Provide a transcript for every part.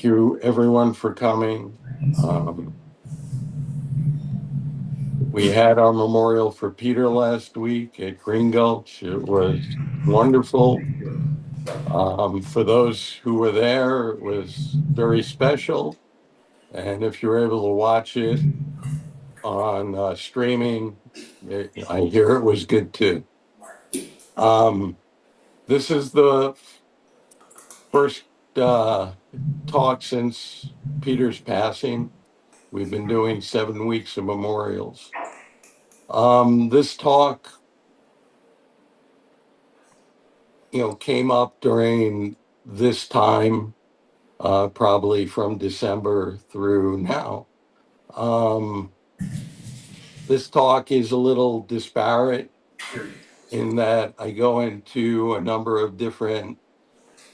you everyone for coming. Um, we had our memorial for Peter last week at Green Gulch. It was wonderful. For those who were there, it was very special. And if you're able to watch it on streaming, I hear it was good too. Um, this is the first uh, talk since Peter's passing. We've been doing 7 weeks of memorials. This talk, came up during this time, probably from December through now. Um, this talk is a little disparate in that I go into a number of different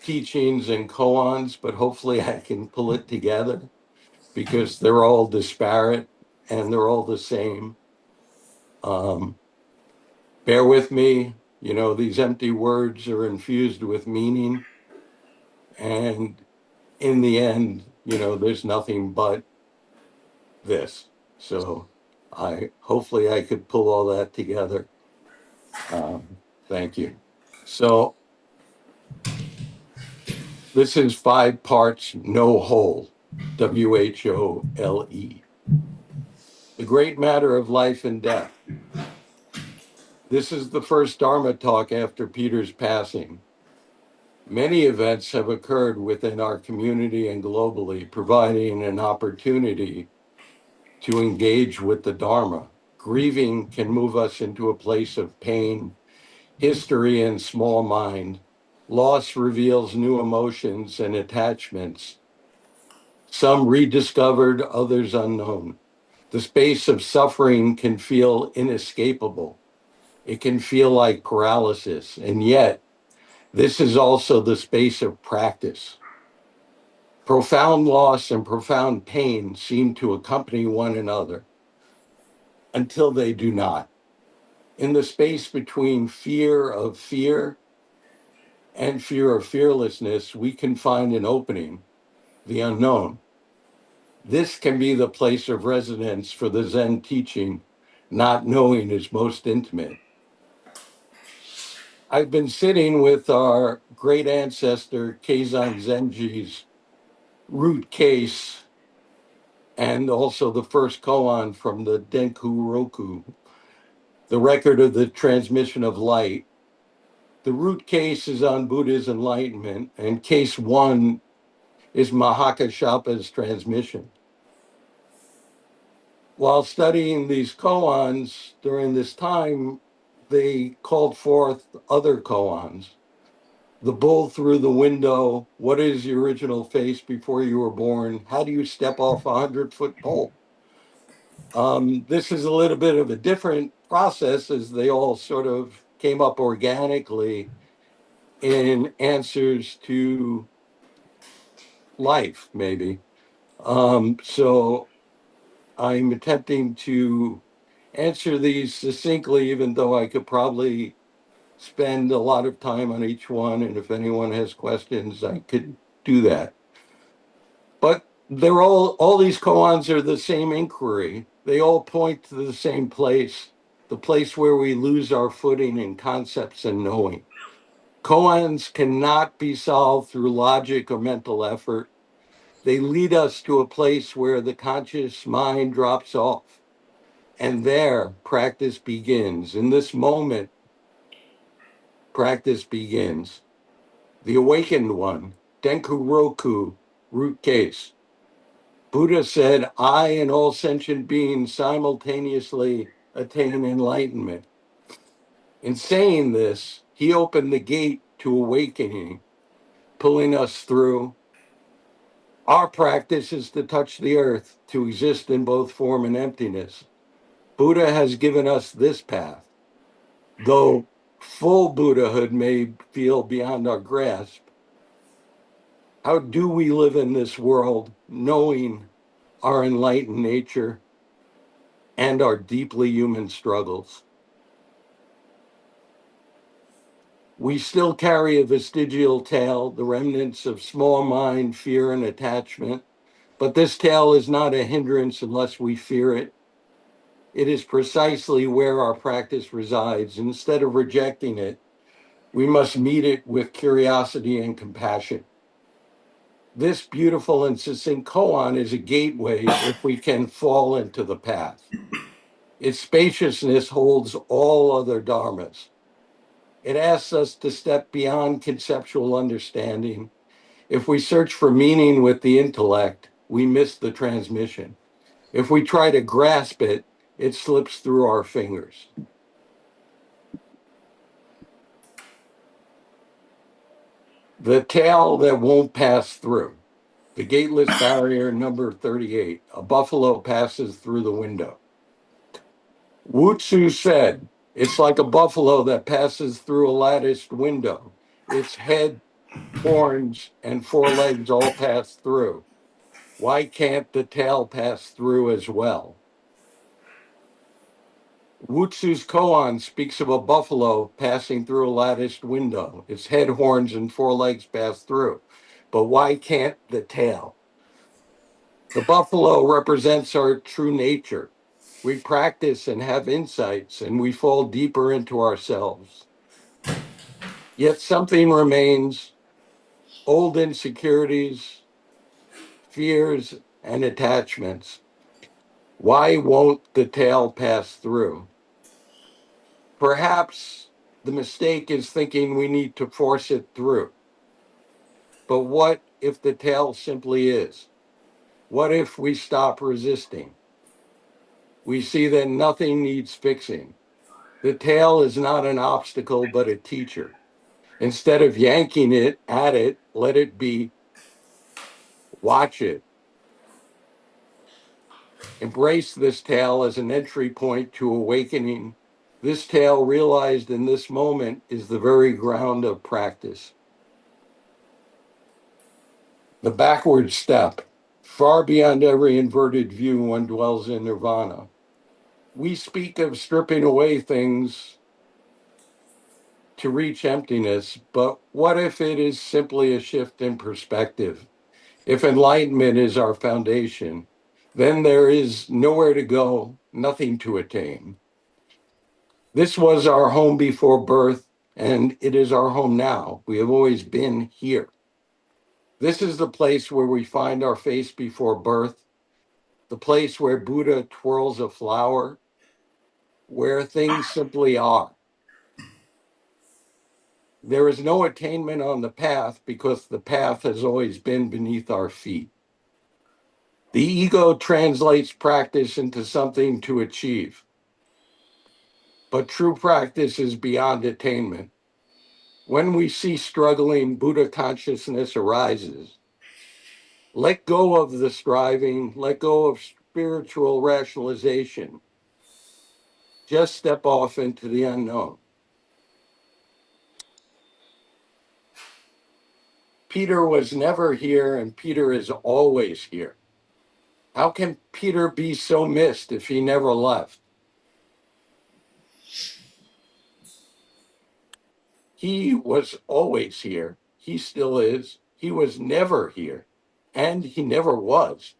teachings and koans, but hopefully I can pull it together because they're all disparate and they're all the same. Um, Bear with me. These empty words are infused with meaning. And in the end, there's nothing but this. So hopefully I could pull all that together. Thank you. So this is 5 parts, no whole, WHOLE. The great matter of life and death. This is the first Dharma talk after Peter's passing. Many events have occurred within our community and globally, providing an opportunity to engage with the Dharma. Grieving can move us into a place of pain, history, and small mind. Loss reveals new emotions and attachments, some rediscovered, others unknown. The space of suffering can feel inescapable. It can feel like paralysis, and yet this is also the space of practice. Profound loss and profound pain seem to accompany one another until they do not. In the space between fear of fear and fear of fearlessness, we can find an opening, the unknown. This can be the place of resonance for the Zen teaching, not knowing is most intimate. I've been sitting with our great ancestor, Keizan Zenji's root case, and also the first koan from the Denku Roku, the record of the transmission of light. The root case is on Buddha's enlightenment, and case 1 is Mahakashapa's transmission. While studying these koans during this time, they called forth other koans. The bull through the window, what is your original face before you were born? How do you step off a 100-foot pole? This is a little bit of a different process as they all sort of came up organically in answers to life, maybe. So I'm attempting to answer these succinctly, even though I could probably spend a lot of time on each one. And if anyone has questions, I could do that. But they're all these koans are the same inquiry. They all point to the same place, the place where we lose our footing in concepts and knowing. Koans cannot be solved through logic or mental effort. They lead us to a place where the conscious mind drops off. And there, practice begins. In this moment, practice begins. The awakened one, Denku Roku, root case. Buddha said, I and all sentient beings simultaneously attain enlightenment. In saying this, he opened the gate to awakening, pulling us through. Our practice is to touch the earth, to exist in both form and emptiness. Buddha has given us this path. Though full Buddhahood may feel beyond our grasp, how do we live in this world knowing our enlightened nature and our deeply human struggles? We still carry a vestigial tail, the remnants of small mind, fear, and attachment. But this tail is not a hindrance unless we fear it. It is precisely where our practice resides. Instead of rejecting it, we must meet it with curiosity and compassion. This beautiful and succinct koan is a gateway if we can fall into the path. Its spaciousness holds all other dharmas. It asks us to step beyond conceptual understanding. If we search for meaning with the intellect, we miss the transmission. If we try to grasp it, it slips through our fingers. The tail that won't pass through. The gateless barrier number 38. A buffalo passes through the window. Wu Tzu said, it's like a buffalo that passes through a latticed window. Its head, horns, and forelegs all pass through. Why can't the tail pass through as well? Wu Tzu's koan speaks of a buffalo passing through a latticed window. Its head, horns, and forelegs pass through. But why can't the tail? The buffalo represents our true nature. We practice and have insights, and we fall deeper into ourselves. Yet something remains, old insecurities, fears, and attachments. Why won't the tail pass through? Perhaps the mistake is thinking we need to force it through. But what if the tail simply is? What if we stop resisting? We see that nothing needs fixing. The tail is not an obstacle, but a teacher. Instead of yanking it at it, let it be, watch it. Embrace this tail as an entry point to awakening. This tail, realized in this moment, is the very ground of practice. The backward step. Far beyond every inverted view, one dwells in nirvana. We speak of stripping away things to reach emptiness, but what if it is simply a shift in perspective? If enlightenment is our foundation, then there is nowhere to go, nothing to attain. This was our home before birth, and it is our home now. We have always been here. This is the place where we find our face before birth, the place where Buddha twirls a flower, where things simply are. There is no attainment on the path because the path has always been beneath our feet. The ego translates practice into something to achieve. But true practice is beyond attainment. When we see struggling, Buddha consciousness arises. Let go of the striving, let go of spiritual rationalization. Just step off into the unknown. Peter was never here, and Peter is always here. How can Peter be so missed if he never left? He was always here. He still is. He was never here, and he never was.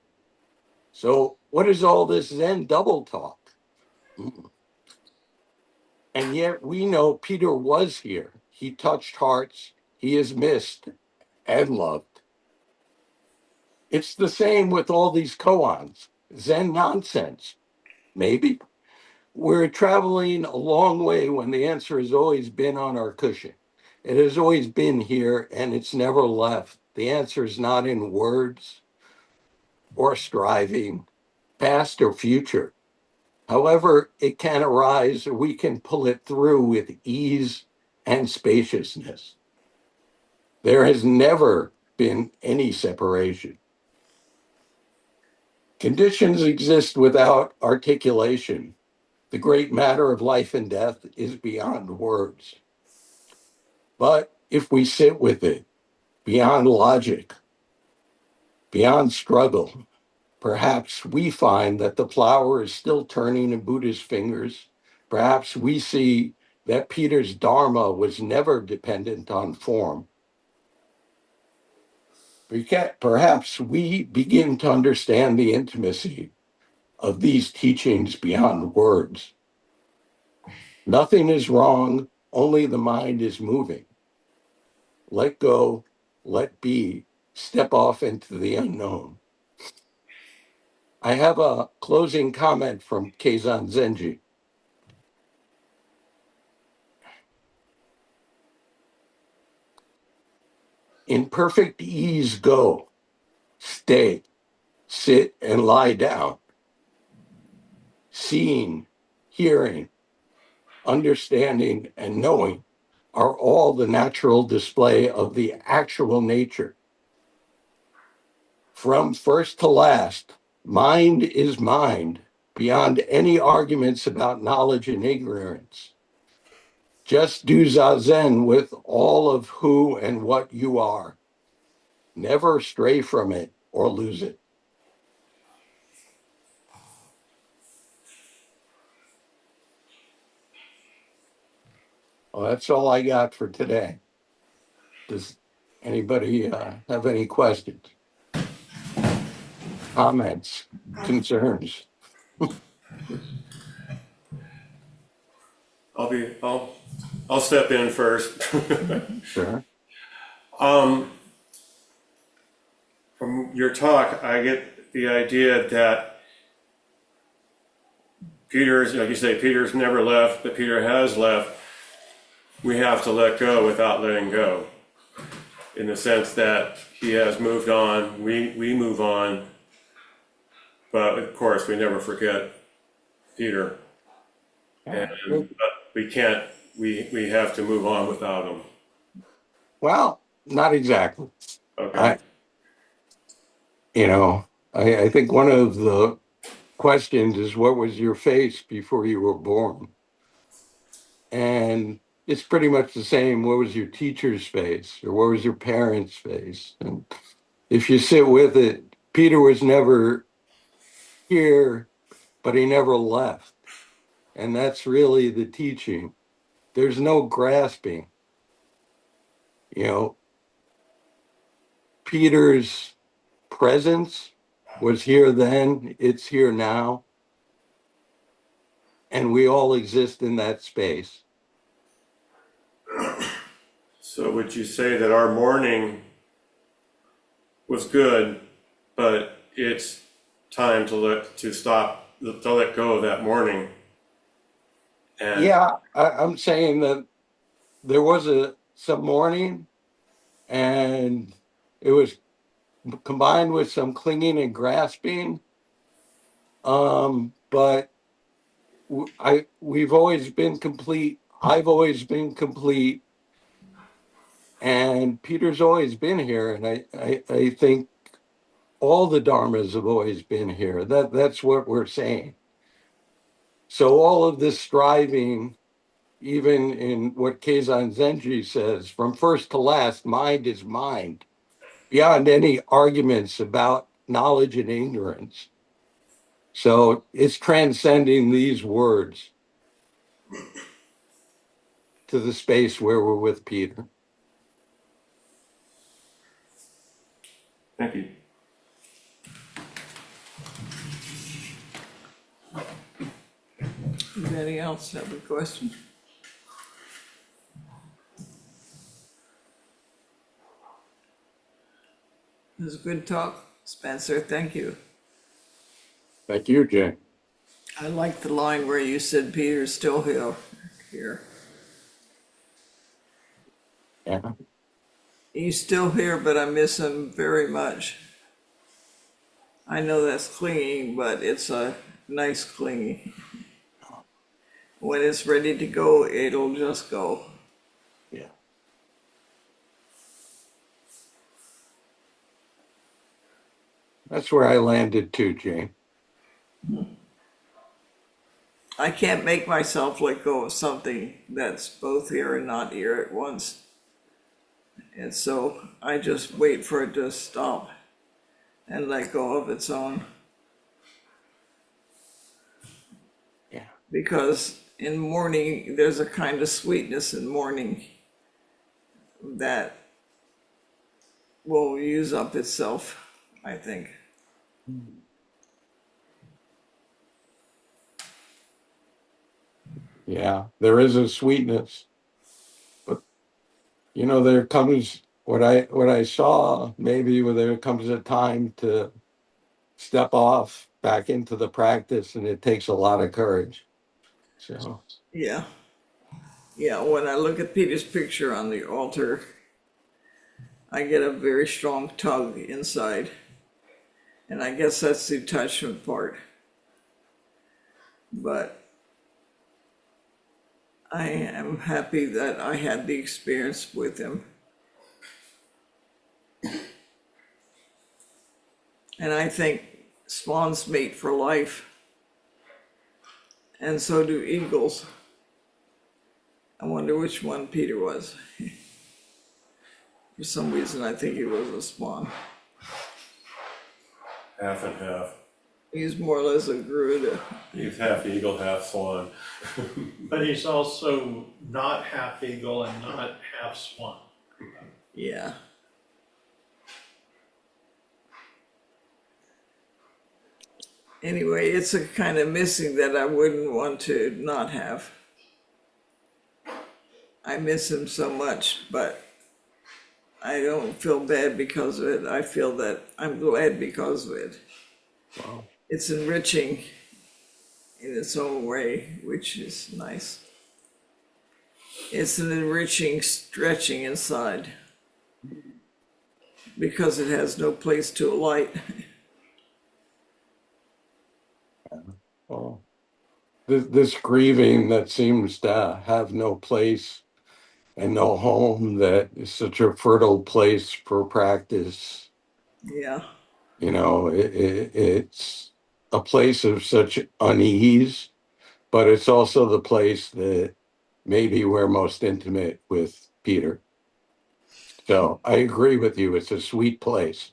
So, what is all this Zen double talk? And yet we know Peter was here. He touched hearts, he is missed and loved. It's the same with all these koans. Zen nonsense, maybe. We're traveling a long way when the answer has always been on our cushion. It has always been here and it's never left. The answer is not in words or striving, past or future. However, it can arise, we can pull it through with ease and spaciousness. There has never been any separation. Conditions exist without articulation. The great matter of life and death is beyond words. But if we sit with it, beyond logic, beyond struggle, perhaps we find that the flower is still turning in Buddha's fingers. Perhaps we see that Peter's dharma was never dependent on form. Perhaps we begin to understand the intimacy of these teachings beyond words. Nothing is wrong, only the mind is moving. Let go, let be, step off into the unknown. I have a closing comment from Keizan Zenji. In perfect ease, go, stay, sit, and lie down. Seeing, hearing, understanding, and knowing are all the natural display of the actual nature. From first to last, mind is mind, beyond any arguments about knowledge and ignorance. Just do zazen with all of who and what you are. Never stray from it or lose it. Well, that's all I got for today. Does anybody have any questions, comments, concerns? I'll step in first. Sure. From your talk, I get the idea that Peter's, like you say, Peter's never left, but Peter has left. We have to let go without letting go, in the sense that he has moved on, we move on, but of course we never forget Peter. And but we have to move on without him. Well, not exactly. Okay. I think one of the questions is, what was your face before you were born? And it's pretty much the same. What was your teacher's face, or what was your parents' face? And if you sit with it, Peter was never here, but he never left. And that's really the teaching. There's no grasping. Peter's presence was here then, it's here now. And we all exist in that space. So would you say that our mourning was good, but it's time to let go of that mourning? And Yeah, I'm saying that there was some mourning, and it was combined with some clinging and grasping. But we've always been complete. I've always been complete, and Peter's always been here. And I think all the dharmas have always been here. That's what we're saying. So all of this striving, even in what Keizan Zenji says, from first to last, mind is mind, beyond any arguments about knowledge and ignorance. So it's transcending these words to the space where we're with Peter. thank you. Anybody else have a question? It was a good talk, Spencer. Thank you. Thank you, Jay. I like the line where you said Peter's still here. Yeah. He's still here, but I miss him very much. I know that's clinging, but it's a nice clinging. When it's ready to go, it'll just go. Yeah. That's where I landed too, Jane. I can't make myself let go of something that's both here and not here at once. And so I just wait for it to stop and let go of its own. Yeah. Because in mourning, there's a kind of sweetness in mourning that will use up itself, I think. Yeah, there is a sweetness, but there comes what I saw. Maybe where there comes a time to step off back into the practice, and it takes a lot of courage. So Yeah. Yeah, when I look at Peter's picture on the altar, I get a very strong tug inside. And I guess that's the attachment part. But I am happy that I had the experience with him. And I think swans mate for life, and so do eagles. I wonder which one Peter was. For some reason, I think he was a swan. Half and half. He's more or less a Garuda. He's half eagle, half swan. But he's also not half eagle and not half swan. Yeah. Anyway, it's a kind of missing that I wouldn't want to not have. I miss him so much, but I don't feel bad because of it. I feel that I'm glad because of it. wow. It's enriching in its own way, which is nice. It's an enriching stretching inside because it has no place to alight. Well, this grieving that seems to have no place and no home, that is such a fertile place for practice. Yeah, It's a place of such unease, but it's also the place that maybe we're most intimate with Peter. So I agree with you. It's a sweet place.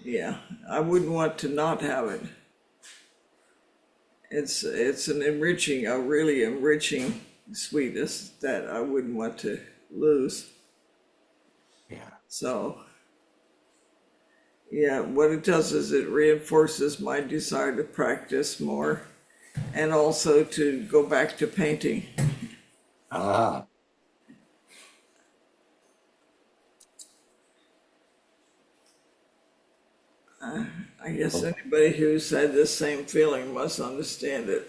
yeah. I wouldn't want to not have it. It's an enriching, a really enriching sweetness that I wouldn't want to lose. Yeah. So, yeah, what it does is it reinforces my desire to practice more and also to go back to painting. Ah, I guess anybody who's had the same feeling must understand it.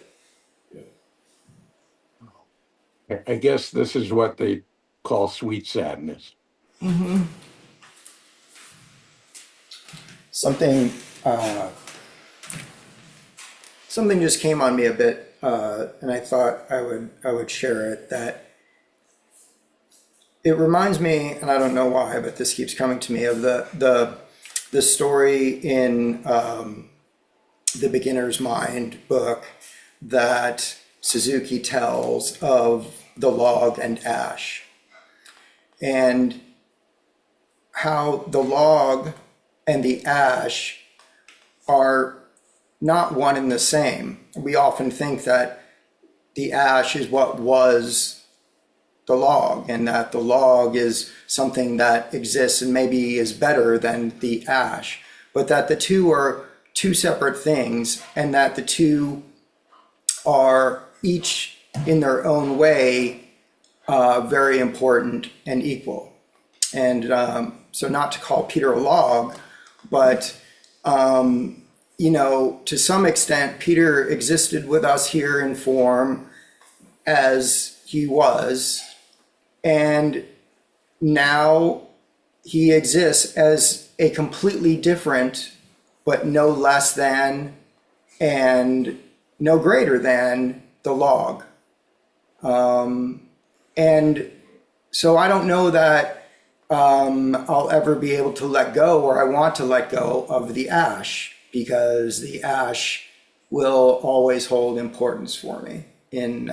I guess this is what they call sweet sadness. Something something just came on me a bit, and I thought I would share it. That it reminds me, and I don't know why, but this keeps coming to me of the story in the Beginner's Mind book that Suzuki tells of the log and ash, and how the log and the ash are not one and the same. We often think that the ash is what was the log, and that the log is something that exists and maybe is better than the ash, but that the two are two separate things, and that the two are each in their own way very important and equal. And so not to call Peter a log, but to some extent, Peter existed with us here in form as he was, and now he exists as a completely different, but no less than and no greater than the log. And so I don't know that I'll ever be able to let go, or I want to let go of the ash, because the ash will always hold importance for me in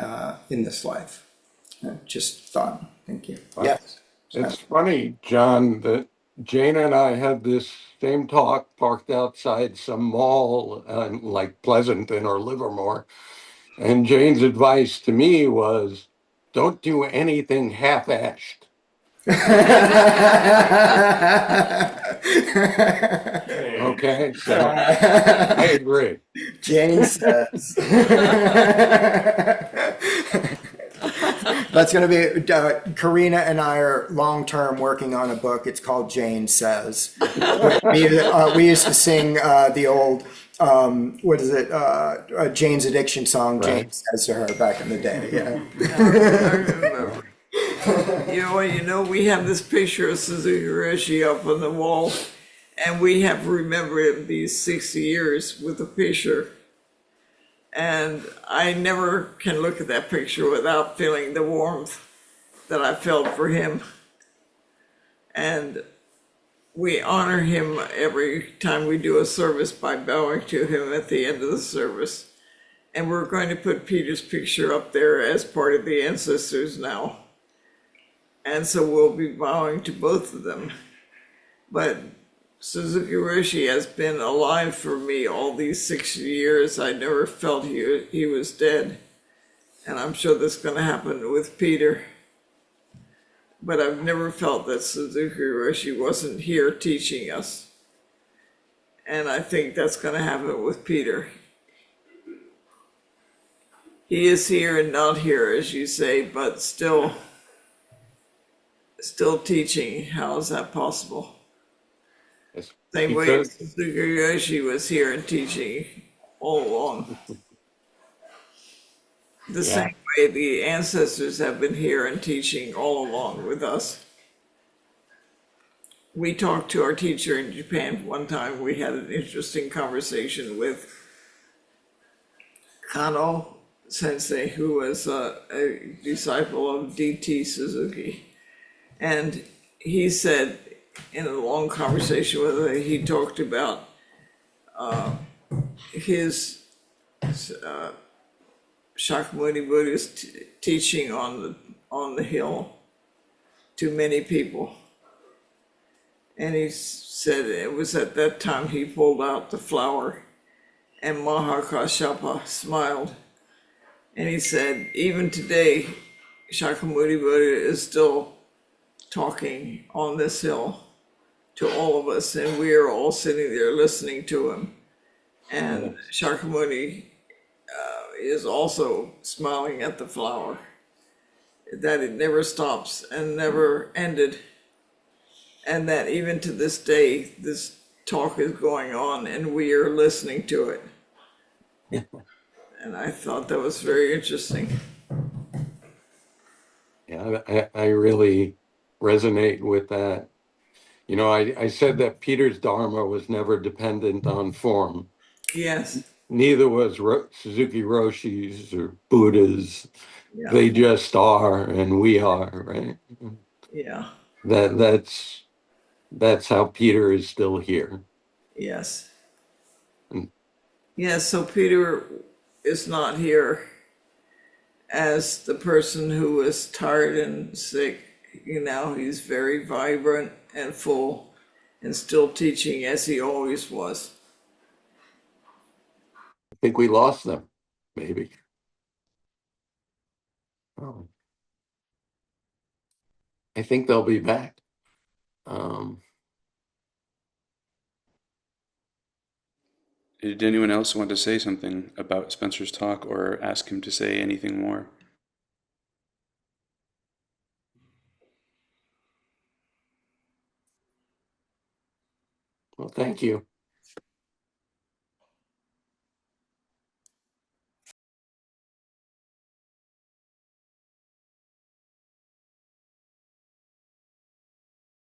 this life. Just thought. Thank you. Yes. It's funny, John, that Jane and I had this same talk parked outside some mall, like Pleasant or Livermore. And Jane's advice to me was, don't do anything half-assed. Okay, so I agree. Jane says. That's going to be, Karina and I are long-term working on a book. It's called Jane Says. We used to sing the old, what is it, Jane's Addiction song, Right. Jane Says to her back in the day. Yeah. I remember. We have this picture of Suzuki Roshi up on the wall, and we have remembered these 60 years with the picture. And I never can look at that picture without feeling the warmth that I felt for him. And we honor him every time we do a service by bowing to him at the end of the service. And we're going to put Peter's picture up there as part of the ancestors now. And so we'll be bowing to both of them. But Suzuki Roshi has been alive for me all these 60 years. I never felt he was dead. And I'm sure that's going to happen with Peter. But I've never felt that Suzuki Roshi wasn't here teaching us. And I think that's going to happen with Peter. He is here and not here, as you say, but still teaching. How is that possible? Yes, Same way because Suzuki Roshi was here and teaching all along. The yeah, same way the ancestors have been here and teaching all along with us. We talked to our teacher in Japan one time. We had an interesting conversation with Kano Sensei, who was a disciple of D.T. Suzuki. And he said, in a long conversation with her, he talked about his Shakyamuni Buddhist teaching on the hill to many people. And he said it was at that time he pulled out the flower, and Mahakashapa smiled. And he said, even today, Shakyamuni Buddha is still talking on this hill to all of us, and we are all sitting there listening to him. And Shakyamuni is also smiling at the flower, that it never stops and never ended, and that even to this day, this talk is going on and we are listening to it. And I thought that was very interesting. yeah, I really resonate with that. I said that Peter's Dharma was never dependent on form. Yes, Neither was Suzuki Roshi's or Buddha's. yeah, They just are, and we are, right? yeah, That's how Peter is still here. yes. And Yes, so Peter is not here as the person who was tired and sick. He's very vibrant and full and still teaching as he always was. I think we lost them, maybe. Oh, I think they'll be back. Um, Did anyone else want to say something about Spencer's talk or ask him to say anything more? well, thank you.